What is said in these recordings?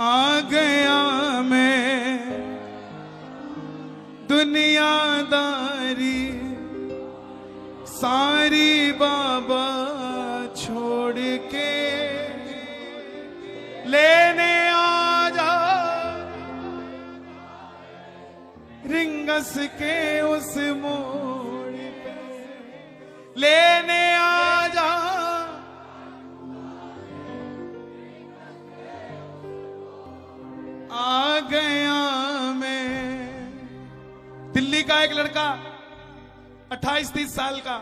आ गया मैं दुनियादारी सारी बाबा छोड़ के लेने आ जा रिंगस के उस मोड़ पे लेने आ जा आ गया मैं। दिल्ली का एक लड़का 28-30 साल का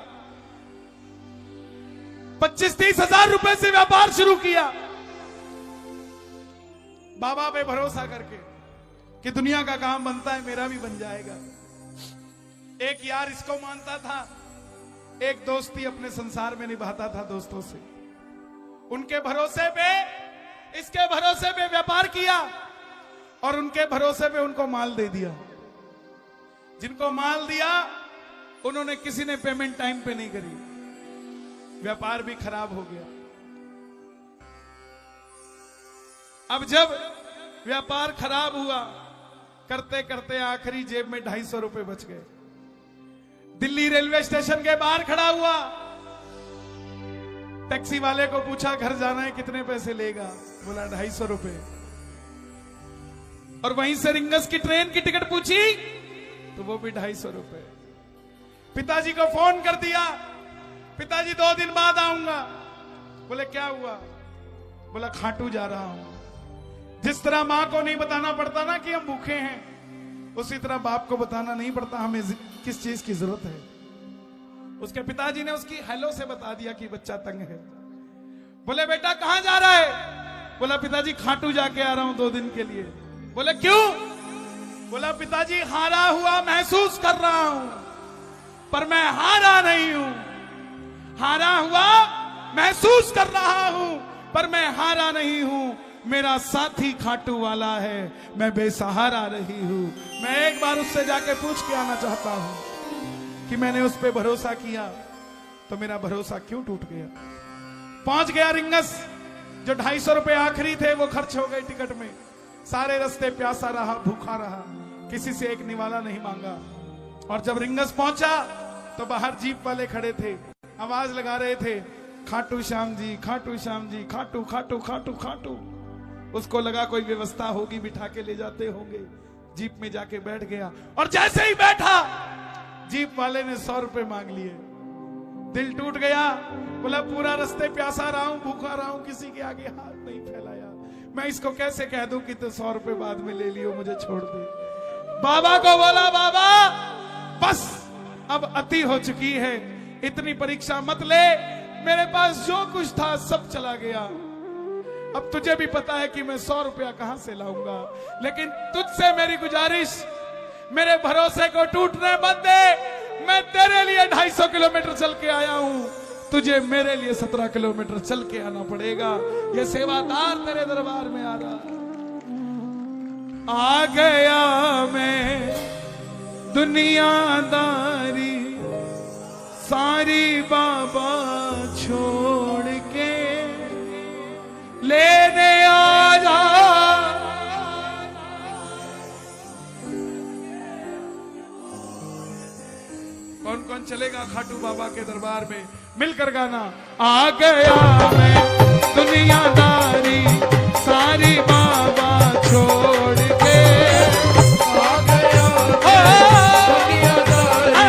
25-30 हजार रुपए से व्यापार शुरू किया बाबा पे भरोसा करके कि दुनिया का काम बनता है मेरा भी बन जाएगा। एक यार इसको मानता था, एक दोस्ती अपने संसार में निभाता था दोस्तों से। उनके भरोसे पे इसके भरोसे पे व्यापार किया और उनके भरोसे पे उनको माल दे दिया। जिनको माल दिया उन्होंने किसी ने पेमेंट टाइम पे नहीं करी, व्यापार भी खराब हो गया। अब जब व्यापार खराब हुआ करते करते आखिरी जेब में 250 रुपए बच गए। दिल्ली रेलवे स्टेशन के बाहर खड़ा हुआ, टैक्सी वाले को पूछा घर जाना है कितने पैसे लेगा, बोला 250 रुपए। और वहीं से रिंगस की ट्रेन की टिकट पूछी तो वो भी 250 रुपए। पिताजी को फोन कर दिया, पिताजी 2 दिन बाद आऊंगा। बोले क्या हुआ, बोला खाटू जा रहा हूं। जिस तरह मां को नहीं बताना पड़ता ना कि हम भूखे हैं, उसी तरह बाप को बताना नहीं पड़ता हमें किस चीज की जरूरत है। उसके पिताजी ने उसकी हेलो से बता दिया कि बच्चा तंग है। बोले बेटा कहां जा रहा है, बोला पिताजी खाटू जाके आ रहा हूं 2 दिन के लिए। बोले क्यों, बोला पिताजी हारा हुआ महसूस कर रहा हूं पर मैं हारा नहीं हूं। हारा हुआ महसूस कर रहा हूं पर मैं हारा नहीं हूं। मेरा साथी खाटू वाला है, मैं बेसहारा रही हूं। मैं एक बार उससे जाके पूछ के आना चाहता हूं कि मैंने उस पर भरोसा किया तो मेरा भरोसा क्यों टूट गया। पहुंच गया रिंगस, जो 250 रुपए आखिरी थे वो खर्च हो गए टिकट में। सारे रास्ते प्यासा रहा, भूखा रहा, किसी से एक निवाला नहीं मांगा। और जब रिंगस पहुंचा तो बाहर जीप वाले खड़े थे, आवाज लगा रहे थे खाटू श्याम जी, खाटू श्याम जी, खाटू खाटू खाटू खाटू। उसको लगा कोई व्यवस्था होगी, बिठा के ले जाते होंगे। जीप में जाके बैठ गया और जैसे ही बैठा जीप वाले ने 100 रुपए मांग लिए। दिल टूट गया, बोला पूरा रास्ते प्यासा रहा हूं, भूखा रहा हूं, किसी के आगे हाथ नहीं फैलाया। मैं इसको कैसे कह दूं कि तो 100 रुपए बाद में ले लियो, मुझे छोड़ दे। बाबा को बोला बाबा बस अब अति हो चुकी है, इतनी परीक्षा मत ले, मेरे पास जो कुछ था सब चला गया। अब तुझे भी पता है कि मैं 100 रुपया कहां से लाऊंगा, लेकिन तुझसे मेरी गुजारिश, मेरे भरोसे को टूटने मत दे। मैं तेरे लिए 250 किलोमीटर चल के आया हूं, तुझे मेरे लिए 17 किलोमीटर चल के आना पड़ेगा। ये सेवादार तेरे दरबार में आ रहा। आ गया मैं दुनियादारी सारी बाबा छोड़ के लेने आ जा। कौन कौन चलेगा खाटू बाबा के दरबार में, मिलकर गाना। आ गया मैं दुनियादारी सारी बाबा छोड़ के, आ गया दुनियादारी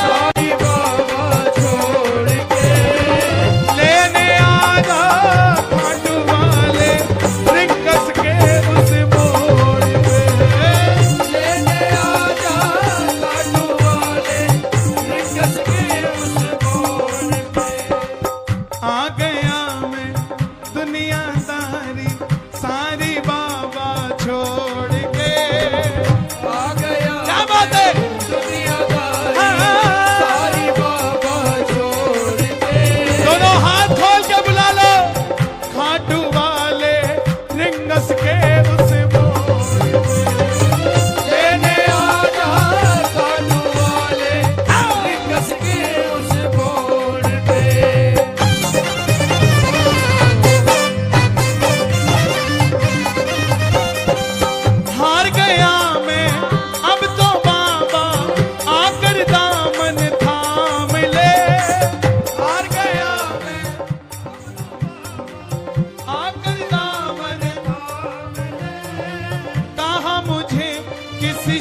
सारी बाबा छोड़ के लेने आ जा खाटू वाले रिंगस के उस मोड़ पे। लेने आ जा खाटू वाले रिंगस के उस मोड़ पे। आ गया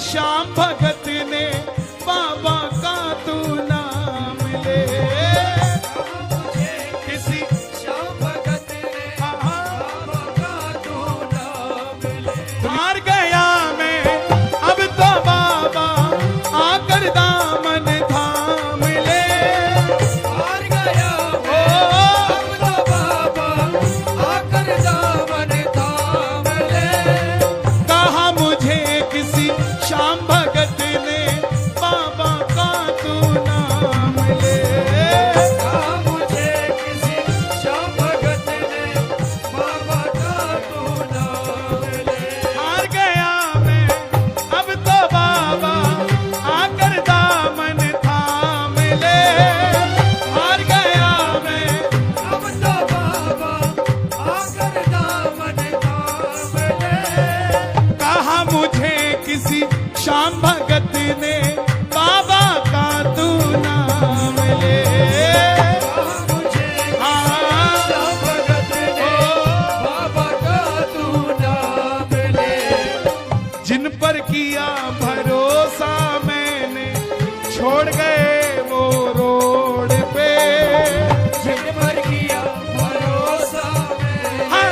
श्याम भगत ने बाबा का तू नाम ले। किसी श्याम भगत ने बाबा का तू नाम ले। हार गया मैं अब तो बाबा आकर दामन थाम ले। हार गया मैं अब तो बाबा आकर दामन थाम ले। कहा मुझे किसी श्याम भगत ने बाबा का तू नाम ले। कहा मुझे किसी श्याम भगत ने बाबा का तू नाम ले। हार गया मैं अब तो बाबा आकर दामन थाम ले। हार गया मैं अब तो बाबा आकर दामन थाम ले। कहा मुझे किसी श्याम भगत ने बाबा का तू नाम ले। कहा मुझे हाँ, श्याम भगत ने बाबा का तू नाम ले। जिन पर किया भरोसा मैंने छोड़ गए वो रोड पे। जिन पर किया भरोसा में हाँ,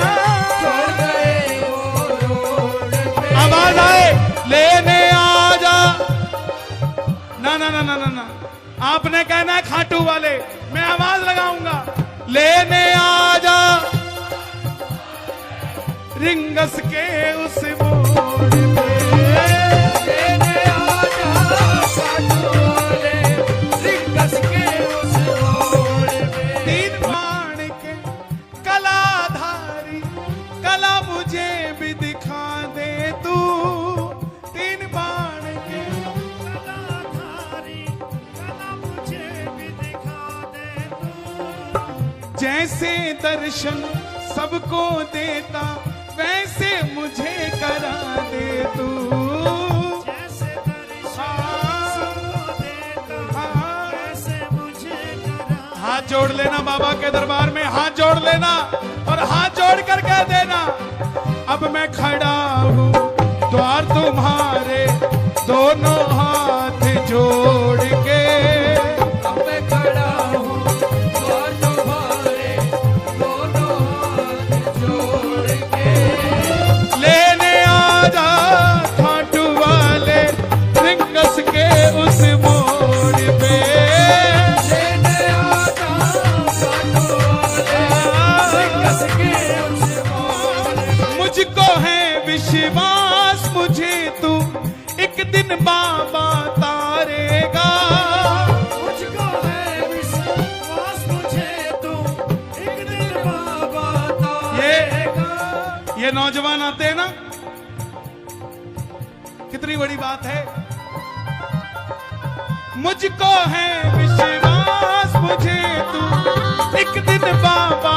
छोड़ गए वो रोड पे। आवाज आए लेने आ जा। ना ना ना ना ना ना, आपने कहना है खाटू वाले, मैं आवाज लगाऊंगा। लेने आ जा रिंगस के उस मोड़ पे। लेने आजा साधु वाले रिंगस के उस मोड़ पे। तीन बाण के कलाधारी कला मुझे भी दिखा दे तू। तीन बाण के कलाधारी कला मुझे भी दिखा दे तू। जैसे दर्शन सबको देता वैसे मुझे करा दे तू। जैसे दर्शन सबको देता वैसे मुझे करा। हाथ जोड़ लेना बाबा के दरबार में, हाथ जोड़ लेना और हाथ जोड़ कर कह देना अब मैं खड़ा हूँ द्वार तुम्हारे दोनों हाथ जोड़ के। अब मैं खड़ा हूँ द्वार तुम्हारे दोनों हाथ जोड़ के। लेने आ जा खाटू वाले रिंगस के उस मोड़ पे। लेने आजा साधु वाले रिंगस के उस मोड़ पे। मुझको है विश्वास मुझे तू एक दिन बाबा तारेगा। मुझको है विश्वास मुझे तू एक दिन बाबा तारेगा। ये नौजवान आते हैं ना, कितनी बड़ी बात है। मुझको है विश्वास मुझे तू एक दिन बाबा